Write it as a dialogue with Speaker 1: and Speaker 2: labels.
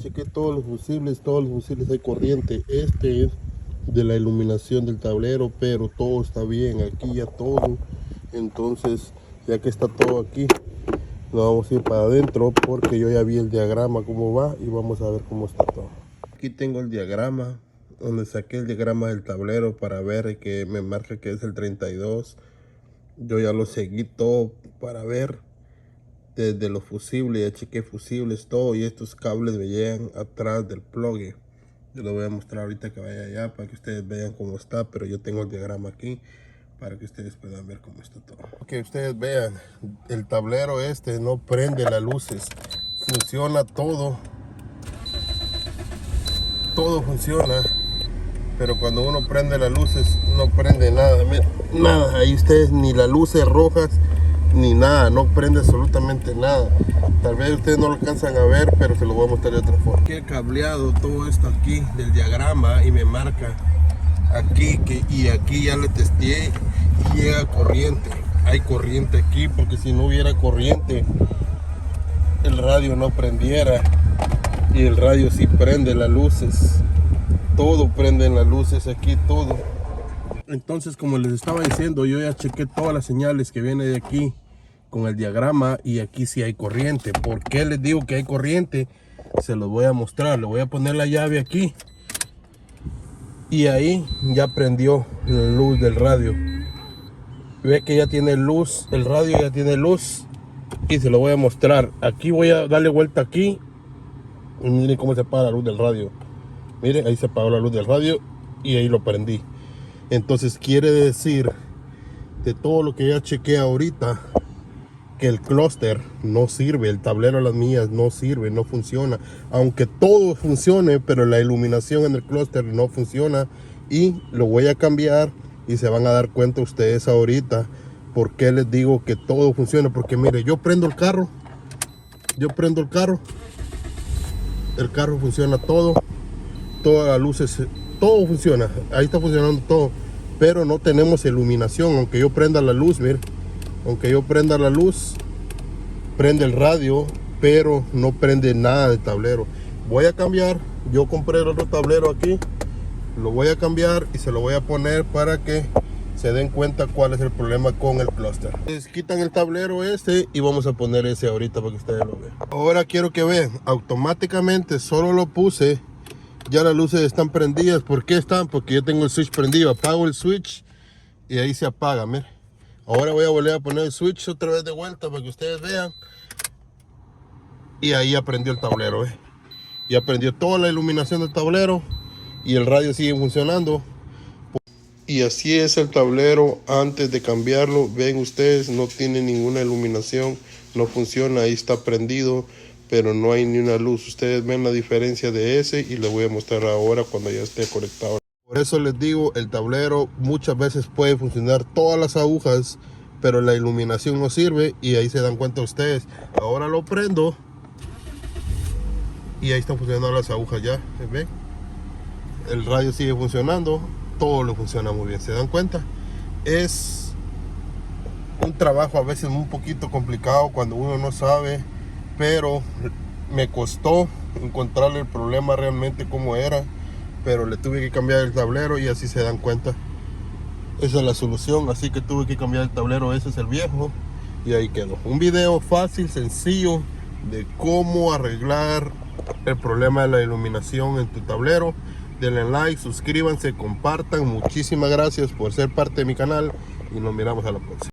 Speaker 1: Chequé todos los fusibles hay corriente. Este es de la iluminación del tablero, pero todo está bien, aquí ya todo. Entonces, ya que está todo aquí, nos vamos a ir para adentro porque yo ya vi el diagrama cómo va y vamos a ver cómo está todo. Aquí tengo el diagrama, donde saqué el diagrama del tablero para ver que me marca que es el 32. Yo ya lo seguí todo para ver desde los fusibles, ya chequé fusibles, todo, y estos cables me llegan atrás del plug. Yo lo voy a mostrar ahorita que vaya allá para que ustedes vean cómo está, pero yo tengo el diagrama aquí para que ustedes puedan ver cómo está todo. Que ustedes vean, el tablero este no prende las luces, funciona todo funciona, pero cuando uno prende las luces no prende nada, nada, ahí ustedes ni las luces rojas ni nada, no prende absolutamente nada. Tal vez ustedes no lo alcanzan a ver, pero se lo voy a mostrar de otra forma. Aquí he cableado todo esto aquí del diagrama y me marca aquí y aquí ya le testé y llega corriente. Hay corriente aquí porque si no hubiera corriente el radio no prendiera, y el radio sí prende las luces, todo prende en las luces aquí, todo. Entonces, como les estaba diciendo, yo ya chequé todas las señales que viene de aquí con el diagrama y aquí sí hay corriente. ¿Por qué les digo que hay corriente? Se los voy a mostrar. Le voy a poner la llave aquí y ahí ya prendió la luz del radio. Ve que ya tiene luz, el radio ya tiene luz y se lo voy a mostrar. Aquí voy a darle vuelta aquí y miren cómo se apaga la luz del radio. Miren, ahí se apagó la luz del radio y ahí lo prendí. Entonces quiere decir de todo lo que ya chequeé ahorita que el clúster no sirve, el tablero de las millas no sirve, no funciona. Aunque todo funcione, pero la iluminación en el clúster no funciona, y lo voy a cambiar y se van a dar cuenta ustedes ahorita por qué les digo que todo funciona. Porque mire, yo prendo el carro, el carro funciona todo, todas las luces, todo funciona, ahí está funcionando todo, pero no tenemos iluminación. Aunque yo prenda la luz, miren, aunque yo prenda la luz, prende el radio, pero no prende nada del tablero. Voy a cambiar, yo compré el otro tablero aquí, lo voy a cambiar y se lo voy a poner para que se den cuenta cuál es el problema con el clúster. Entonces quitan el tablero este y vamos a poner ese ahorita para que ustedes lo vean. Ahora quiero que vean, automáticamente solo lo puse, ya las luces están prendidas. ¿Por qué están? Porque yo tengo el switch prendido. Apago el switch y ahí se apaga, miren. Ahora voy a volver a poner el switch otra vez de vuelta para que ustedes vean. Y ahí aprendió el tablero, y aprendió toda la iluminación del tablero y el radio sigue funcionando. Y así es el tablero antes de cambiarlo. Ven ustedes, no tiene ninguna iluminación, no funciona, ahí está prendido, pero no hay ni una luz. Ustedes ven la diferencia de ese y les voy a mostrar ahora cuando ya esté conectado. Por eso les digo, el tablero muchas veces puede funcionar todas las agujas, pero la iluminación no sirve, y ahí se dan cuenta ustedes. Ahora lo prendo y ahí están funcionando las agujas ya, ¿ven? El radio sigue funcionando, todo lo funciona muy bien, ¿se dan cuenta? Es un trabajo a veces un poquito complicado cuando uno no sabe, pero me costó encontrarle el problema realmente cómo era, pero le tuve que cambiar el tablero y así se dan cuenta. Esa es la solución, así que tuve que cambiar el tablero, ese es el viejo, y ahí quedó. Un video fácil, sencillo, de cómo arreglar el problema de la iluminación en tu tablero. Denle like, suscríbanse, compartan. Muchísimas gracias por ser parte de mi canal y nos miramos a la próxima.